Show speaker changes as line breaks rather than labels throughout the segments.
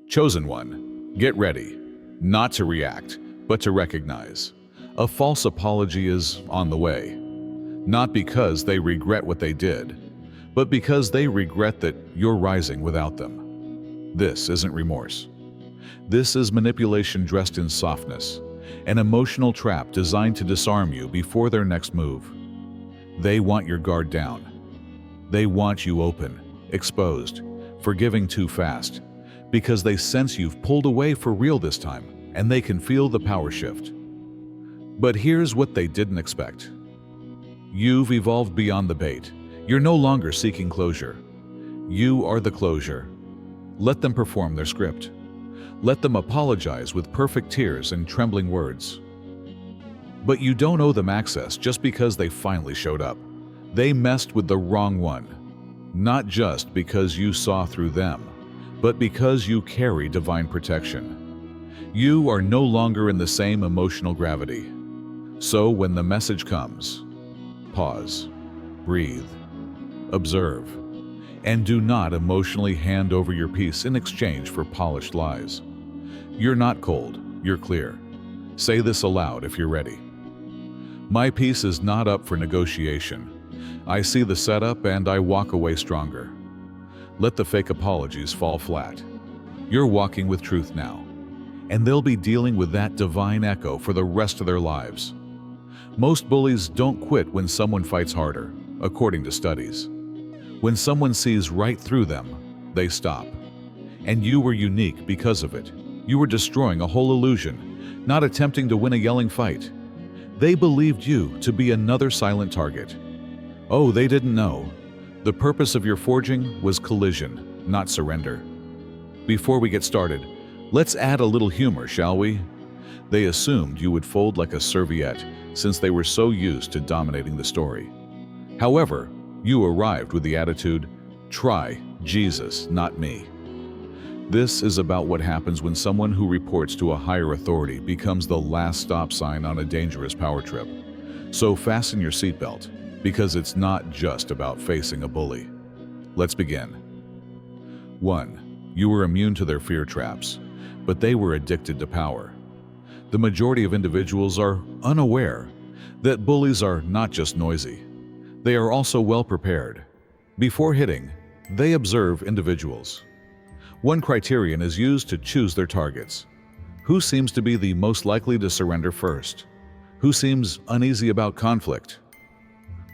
Chosen one, get ready, not to react, but to recognize. A false apology is on the way, not because they regret what they did, but because they regret that you're rising without them. This isn't remorse. This is manipulation dressed in softness, an emotional trap designed to disarm you before their next move. They want your guard down. They want you open, exposed, forgiving too fast, because they sense you've pulled away for real this time, and they can feel the power shift. But here's what they didn't expect. You've evolved beyond the bait. You're no longer seeking closure. You are the closure. Let them perform their script. Let them apologize with perfect tears and trembling words. But you don't owe them access just because they finally showed up. They messed with the wrong one. Not just because you saw through them, but because you carry divine protection. You are no longer in the same emotional gravity. So when the message comes, pause, breathe, observe, and do not emotionally hand over your peace in exchange for polished lies. You're not cold, you're clear. Say this aloud if you're ready. My peace is not up for negotiation. I see the setup and I walk away stronger. Let the fake apologies fall flat. You're walking with truth now, and they'll be dealing with that divine echo for the rest of their lives. Most bullies don't quit when someone fights harder, according to studies. When someone sees right through them, they stop. And you were unique because of it. You were destroying a whole illusion, not attempting to win a yelling fight. They believed you to be another silent target. Oh, they didn't know. The purpose of your forging was collision, not surrender. Before we get started, let's add a little humor, shall we? They assumed you would fold like a serviette since they were so used to dominating the story. However, you arrived with the attitude, try Jesus, not me. This is about what happens when someone who reports to a higher authority becomes the last stop sign on a dangerous power trip. So fasten your seatbelt, because it's not just about facing a bully. Let's begin. 1. You were immune to their fear traps, but they were addicted to power. The majority of individuals are unaware that bullies are not just noisy. They are also well prepared. Before hitting, they observe individuals. One criterion is used to choose their targets. Who seems to be the most likely to surrender first? Who seems uneasy about conflict?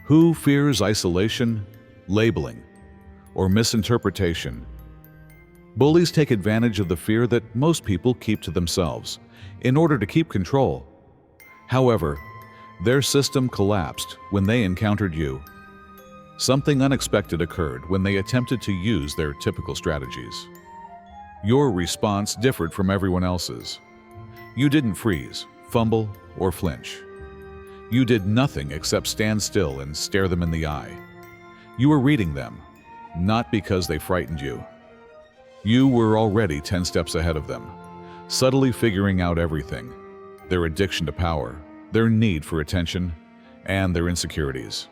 Who fears isolation, labeling, or misinterpretation? Bullies take advantage of the fear that most people keep to themselves in order to keep control. However, their system collapsed when they encountered you. Something unexpected occurred when they attempted to use their typical strategies. Your response differed from everyone else's. You didn't freeze, fumble, or flinch. You did nothing except stand still and stare them in the eye. You were reading them, not because they frightened you. You were already 10 steps ahead of them, subtly figuring out everything: their addiction to power, their need for attention, and their insecurities.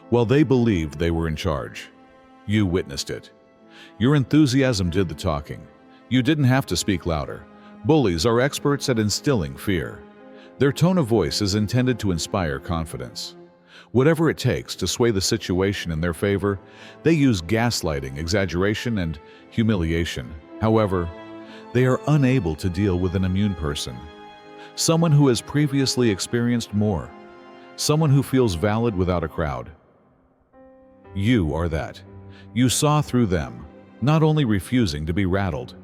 While they believed they were in charge, you witnessed it. Your enthusiasm did the talking. You didn't have to speak louder. Bullies are experts at instilling fear. Their tone of voice is intended to inspire confidence. Whatever it takes to sway the situation in their favor, they use gaslighting, exaggeration, and humiliation. However, they are unable to deal with an immune person, someone who has previously experienced more, someone who feels valid without a crowd. You are that. You saw through them, not only refusing to be rattled.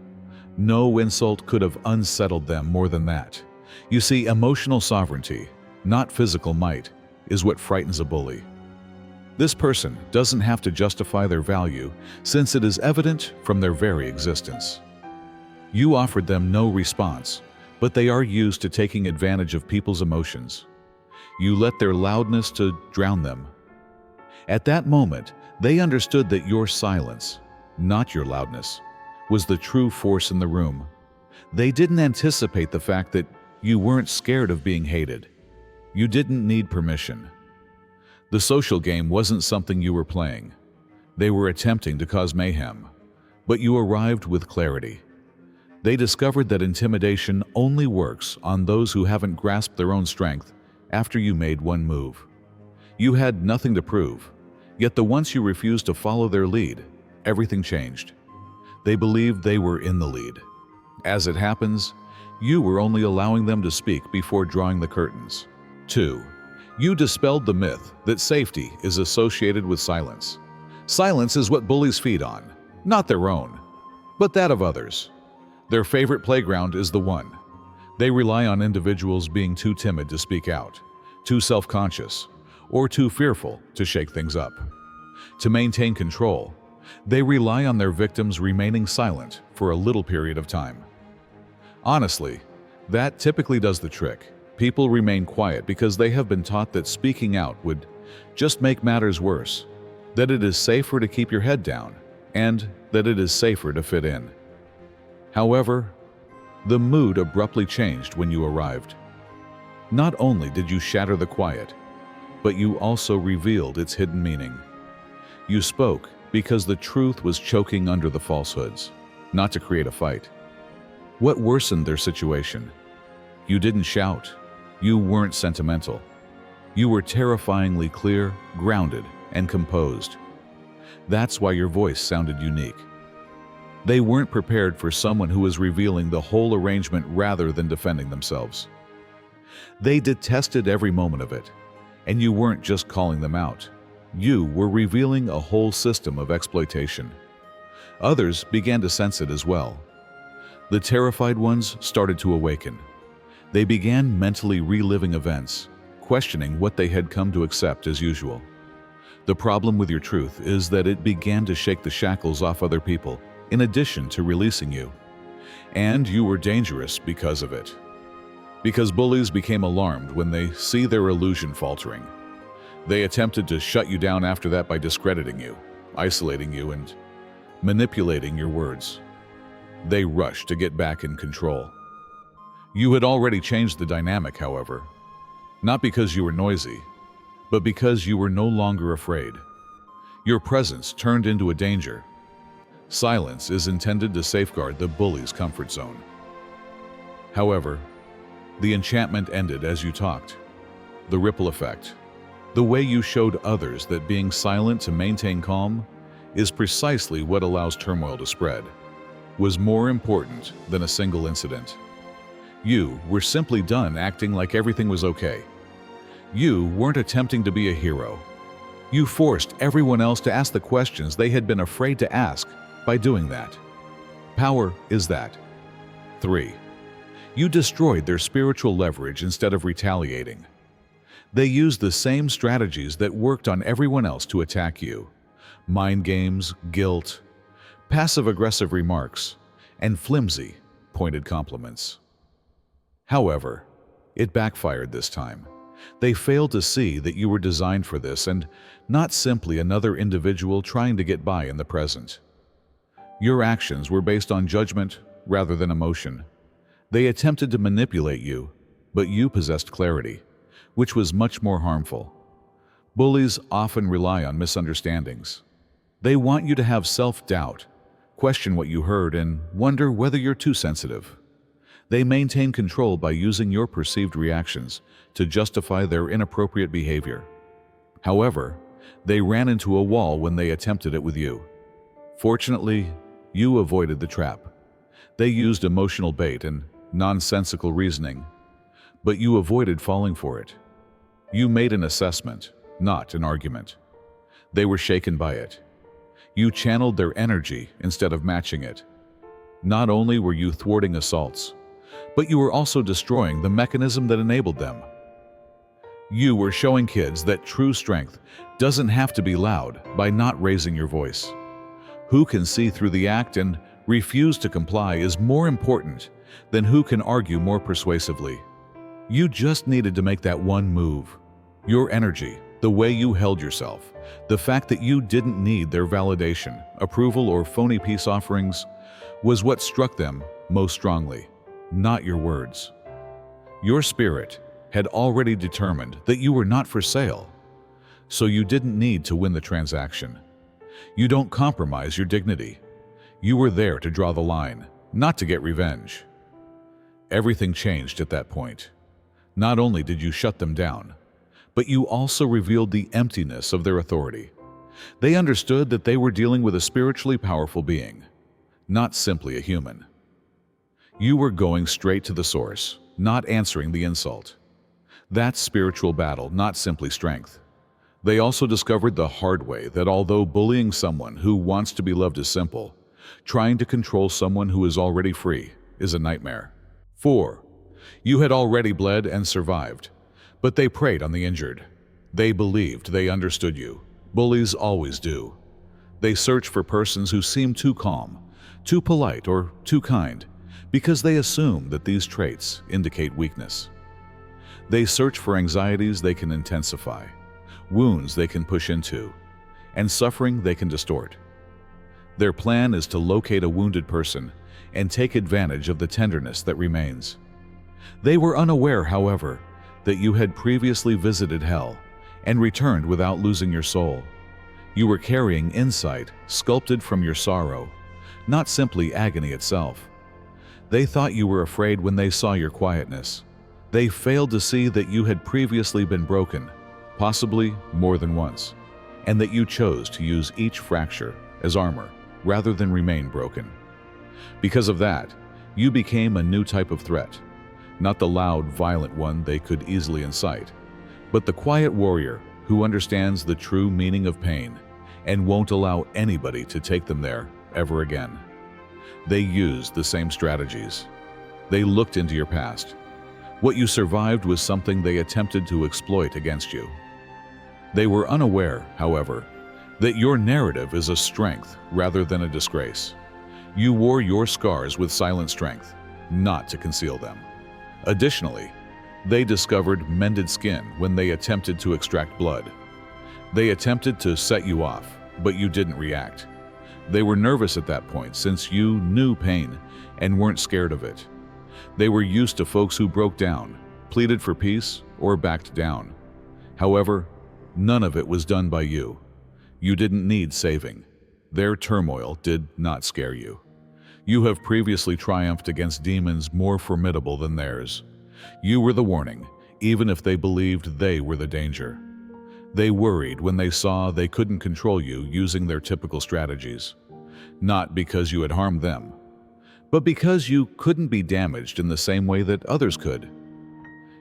No insult could have unsettled them more than that. You see, emotional sovereignty, not physical might, is what frightens a bully. This person doesn't have to justify their value, since it is evident from their very existence. You offered them no response, but they are used to taking advantage of people's emotions. You let their loudness to drown them. At that moment, they understood that your silence, not your loudness, was the true force in the room. They didn't anticipate the fact that you weren't scared of being hated. You didn't need permission. The social game wasn't something you were playing. They were attempting to cause mayhem, but you arrived with clarity. They discovered that intimidation only works on those who haven't grasped their own strength after you made one move. You had nothing to prove, yet the once you refused to follow their lead, everything changed. They believed they were in the lead. As it happens, you were only allowing them to speak before drawing the curtains. 2. You dispelled the myth that safety is associated with silence. Silence is what bullies feed on, not their own, but that of others. Their favorite playground is the one. They rely on individuals being too timid to speak out, too self-conscious, or too fearful to shake things up. To maintain control, they rely on their victims remaining silent for a little period of time. Honestly, that typically does the trick. People remain quiet because they have been taught that speaking out would just make matters worse, that it is safer to keep your head down, and that it is safer to fit in. However, the mood abruptly changed when you arrived. Not only did you shatter the quiet, but you also revealed its hidden meaning. You spoke because the truth was choking under the falsehoods, not to create a fight. What worsened their situation? You didn't shout. You weren't sentimental. You were terrifyingly clear, grounded, and composed. That's why your voice sounded unique. They weren't prepared for someone who was revealing the whole arrangement rather than defending themselves. They detested every moment of it, and you weren't just calling them out. You were revealing a whole system of exploitation. Others began to sense it as well. The terrified ones started to awaken. They began mentally reliving events, questioning what they had come to accept as usual. The problem with your truth is that it began to shake the shackles off other people, in addition to releasing you. And you were dangerous because of it. Because bullies became alarmed when they see their illusion faltering. They attempted to shut you down after that by discrediting you, isolating you, and manipulating your words. They rushed to get back in control. You had already changed the dynamic, however, not because you were noisy, but because you were no longer afraid. Your presence turned into a danger. Silence is intended to safeguard the bully's comfort zone. However, the enchantment ended as you talked. The ripple effect, the way you showed others that being silent to maintain calm is precisely what allows turmoil to spread, was more important than a single incident. You were simply done acting like everything was okay. You weren't attempting to be a hero. You forced everyone else to ask the questions they had been afraid to ask by doing that. Power is that. 3. You destroyed their spiritual leverage instead of retaliating. They used the same strategies that worked on everyone else to attack you. Mind games, guilt, passive-aggressive remarks, and flimsy, pointed compliments. However, it backfired this time. They failed to see that you were designed for this and not simply another individual trying to get by in the present. Your actions were based on judgment rather than emotion. They attempted to manipulate you, but you possessed clarity, which was much more harmful. Bullies often rely on misunderstandings. They want you to have self-doubt, question what you heard, and wonder whether you're too sensitive. They maintain control by using your perceived reactions to justify their inappropriate behavior. However, they ran into a wall when they attempted it with you. Fortunately, you avoided the trap. They used emotional bait and nonsensical reasoning, but you avoided falling for it. You made an assessment, not an argument. They were shaken by it. You channeled their energy instead of matching it. Not only were you thwarting assaults, but you were also destroying the mechanism that enabled them. You were showing kids that true strength doesn't have to be loud by not raising your voice. Who can see through the act and refuse to comply is more important than who can argue more persuasively. You just needed to make that one move. Your energy, the way you held yourself, the fact that you didn't need their validation, approval, or phony peace offerings was what struck them most strongly, not your words. Your spirit had already determined that you were not for sale, so you didn't need to win the transaction. You don't compromise your dignity. You were there to draw the line, not to get revenge. Everything changed at that point. Not only did you shut them down, but you also revealed the emptiness of their authority. They understood that they were dealing with a spiritually powerful being, not simply a human. You were going straight to the source, not answering the insult. That's spiritual battle, not simply strength. They also discovered the hard way that although bullying someone who wants to be loved is simple, trying to control someone who is already free is a nightmare. 4. You had already bled and survived, but they preyed on the injured. They believed they understood you. Bullies always do. They search for persons who seem too calm, too polite, or too kind, because they assume that these traits indicate weakness. They search for anxieties they can intensify, wounds they can push into, and suffering they can distort. Their plan is to locate a wounded person and take advantage of the tenderness that remains. They were unaware, however, that you had previously visited hell and returned without losing your soul. You were carrying insight sculpted from your sorrow, not simply agony itself. They thought you were afraid when they saw your quietness. They failed to see that you had previously been broken, possibly more than once, and that you chose to use each fracture as armor rather than remain broken. Because of that, you became a new type of threat, not the loud, violent one they could easily incite, but the quiet warrior who understands the true meaning of pain and won't allow anybody to take them there ever again. They used the same strategies. They looked into your past. What you survived was something they attempted to exploit against you. They were unaware, however, that your narrative is a strength rather than a disgrace. You wore your scars with silent strength, not to conceal them. Additionally, they discovered mended skin when they attempted to extract blood. They attempted to set you off, but you didn't react. They were nervous at that point since you knew pain and weren't scared of it. They were used to folks who broke down, pleaded for peace, or backed down. However, none of it was done by you. You didn't need saving. Their turmoil did not scare you. You have previously triumphed against demons more formidable than theirs. You were the warning, even if they believed they were the danger. They worried when they saw they couldn't control you using their typical strategies. Not because you had harmed them, but because you couldn't be damaged in the same way that others could.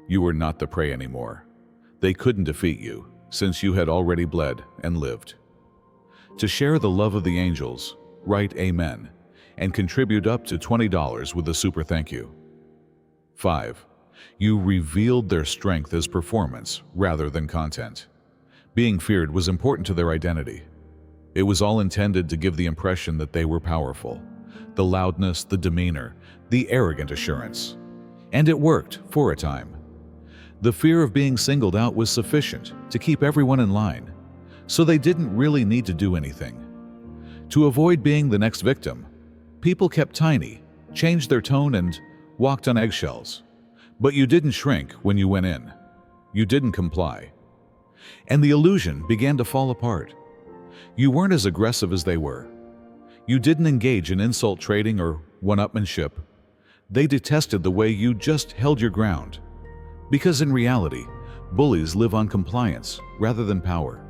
You were not the prey anymore. They couldn't defeat you, since you had already bled and lived. To share the love of the angels, write Amen and contribute up to $20 with a super thank you. 5. You revealed their strength as performance rather than content. Being feared was important to their identity. It was all intended to give the impression that they were powerful. The loudness, the demeanor, the arrogant assurance. And it worked for a time. The fear of being singled out was sufficient to keep everyone in line, so they didn't really need to do anything. To avoid being the next victim, people kept tiny, changed their tone, and walked on eggshells. But you didn't shrink when you went in. You didn't comply. And the illusion began to fall apart. You weren't as aggressive as they were. You didn't engage in insult trading or one-upmanship. They detested the way you just held your ground. Because in reality, bullies live on compliance rather than power.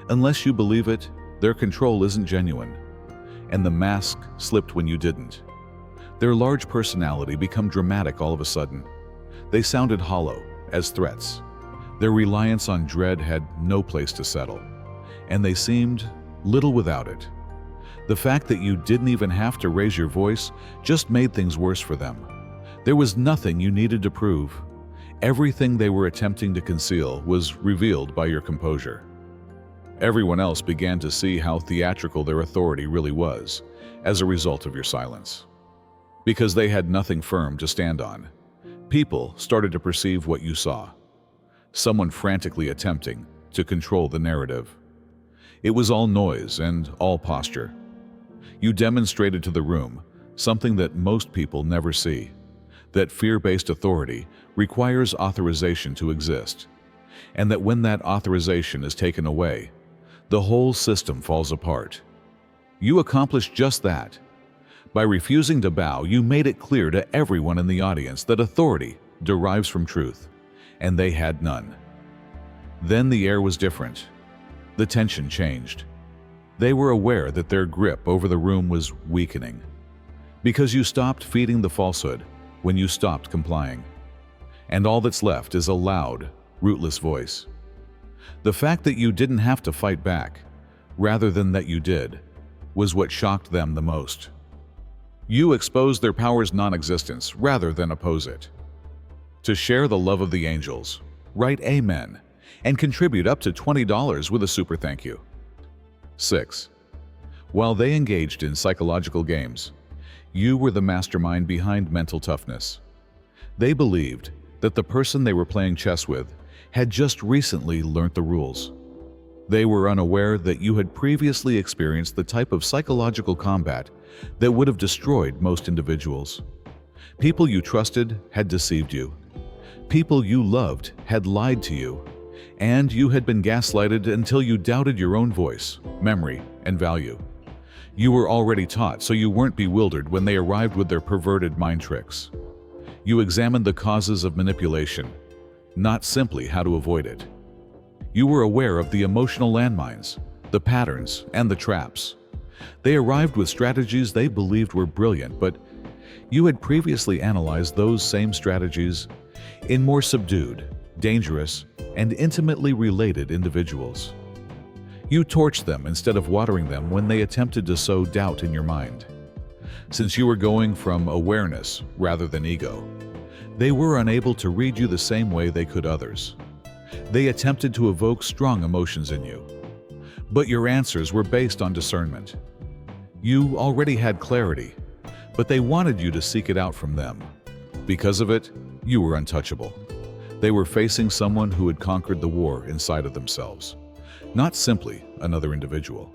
Unless you believe it, their control isn't genuine. And the mask slipped when you didn't. Their large personality became dramatic all of a sudden. They sounded hollow, as threats. Their reliance on dread had no place to settle, and they seemed little without it. The fact that you didn't even have to raise your voice just made things worse for them. There was nothing you needed to prove. Everything they were attempting to conceal was revealed by your composure. Everyone else began to see how theatrical their authority really was as a result of your silence. Because they had nothing firm to stand on, people started to perceive what you saw. Someone frantically attempting to control the narrative. It was all noise and all posture. You demonstrated to the room something that most people never see, that fear-based authority requires authorization to exist, and that when that authorization is taken away, the whole system falls apart. You accomplished just that, By refusing to bow, you made it clear to everyone in the audience that authority derives from truth, and they had none. Then the air was different. The tension changed. They were aware that their grip over the room was weakening, because you stopped feeding the falsehood when you stopped complying. And all that's left is a loud, rootless voice. The fact that you didn't have to fight back, rather than that you did, was what shocked them the most. You exposed their power's non-existence rather than oppose it. To share the love of the angels, write Amen and contribute up to $20 with a super thank you. 6. While they engaged in psychological games, you were the mastermind behind mental toughness. They believed that the person they were playing chess with had just recently learnt the rules. They were unaware that you had previously experienced the type of psychological combat that would have destroyed most individuals. People you trusted had deceived you. People you loved had lied to you. And you had been gaslighted until you doubted your own voice, memory, and value. You were already taught, so you weren't bewildered when they arrived with their perverted mind tricks. You examined the causes of manipulation, not simply how to avoid it. You were aware of the emotional landmines, the patterns, and the traps. They arrived with strategies they believed were brilliant, but you had previously analyzed those same strategies in more subdued, dangerous, and intimately related individuals. You torched them instead of watering them when they attempted to sow doubt in your mind. Since you were going from awareness rather than ego, they were unable to read you the same way they could others. They attempted to evoke strong emotions in you, but your answers were based on discernment. You already had clarity, but they wanted you to seek it out from them. Because of it, you were untouchable. They were facing someone who had conquered the war inside of themselves, not simply another individual.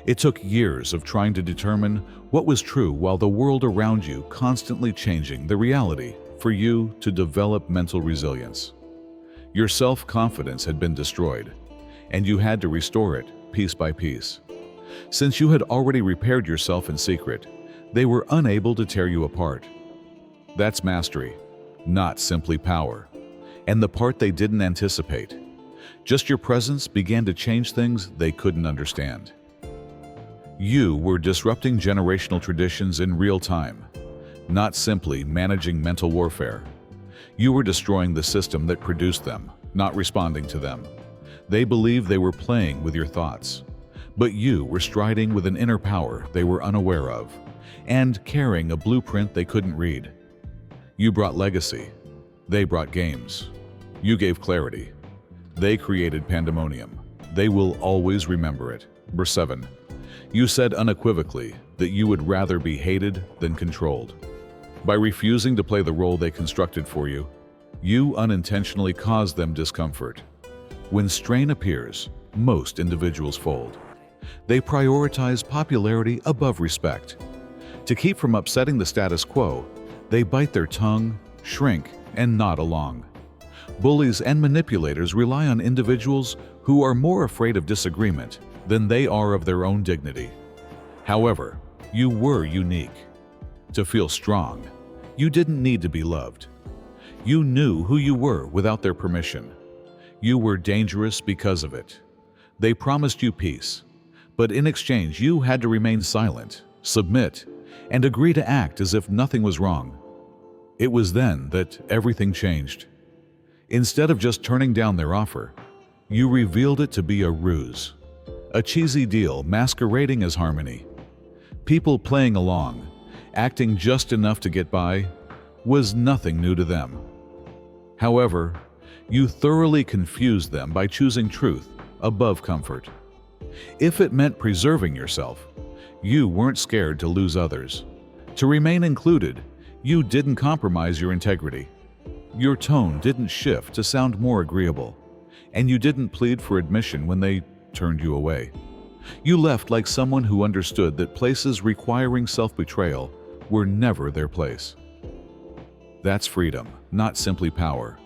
It took years of trying to determine what was true while the world around you constantly changing the reality for you to develop mental resilience. Your self-confidence had been destroyed, and you had to restore it piece by piece. Since you had already repaired yourself in secret, they were unable to tear you apart. That's mastery, not simply power. And the part they didn't anticipate. Just your presence began to change things they couldn't understand. You were disrupting generational traditions in real time, not simply managing mental warfare. You were destroying the system that produced them, not responding to them. They believed they were playing with your thoughts, but you were striding with an inner power they were unaware of, and carrying a blueprint they couldn't read. You brought legacy. They brought games. You gave clarity. They created pandemonium. They will always remember it. Verse 7. You said unequivocally that you would rather be hated than controlled. By refusing to play the role they constructed for you, you unintentionally caused them discomfort. When strain appears, most individuals fold. They prioritize popularity above respect. To keep from upsetting the status quo, they bite their tongue, shrink, and nod along. Bullies and manipulators rely on individuals who are more afraid of disagreement than they are of their own dignity. However, you were unique. To feel strong, you didn't need to be loved. You knew who you were without their permission. You were dangerous because of it. They promised you peace, but in exchange you had to remain silent, submit, and agree to act as if nothing was wrong. It was then that everything changed. Instead of just turning down their offer, you revealed it to be a ruse, a cheesy deal masquerading as harmony. People playing along, acting just enough to get by, was nothing new to them. However, you thoroughly confused them by choosing truth above comfort. If it meant preserving yourself, you weren't scared to lose others. To remain included, you didn't compromise your integrity. Your tone didn't shift to sound more agreeable, and you didn't plead for admission when they turned you away. You left like someone who understood that places requiring self-betrayal were never their place. That's freedom, not simply power.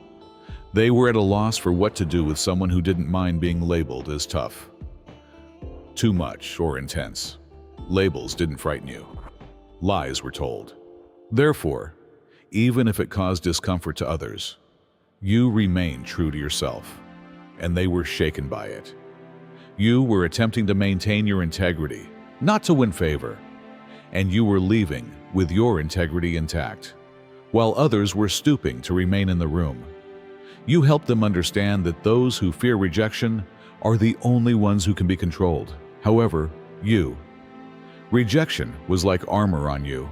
They were at a loss for what to do with someone who didn't mind being labeled as tough, too much, or intense. Labels didn't frighten you. lies were told. Therefore, even if it caused discomfort to others, you remained true to yourself, and they were shaken by it. You were attempting to maintain your integrity, not to win favor, and you were leaving with your integrity intact, while others were stooping to remain in the room. You helped them understand that those who fear rejection are the only ones who can be controlled. However, rejection was like armor on you.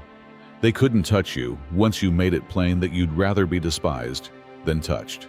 They couldn't touch you once you made it plain that you'd rather be despised than touched.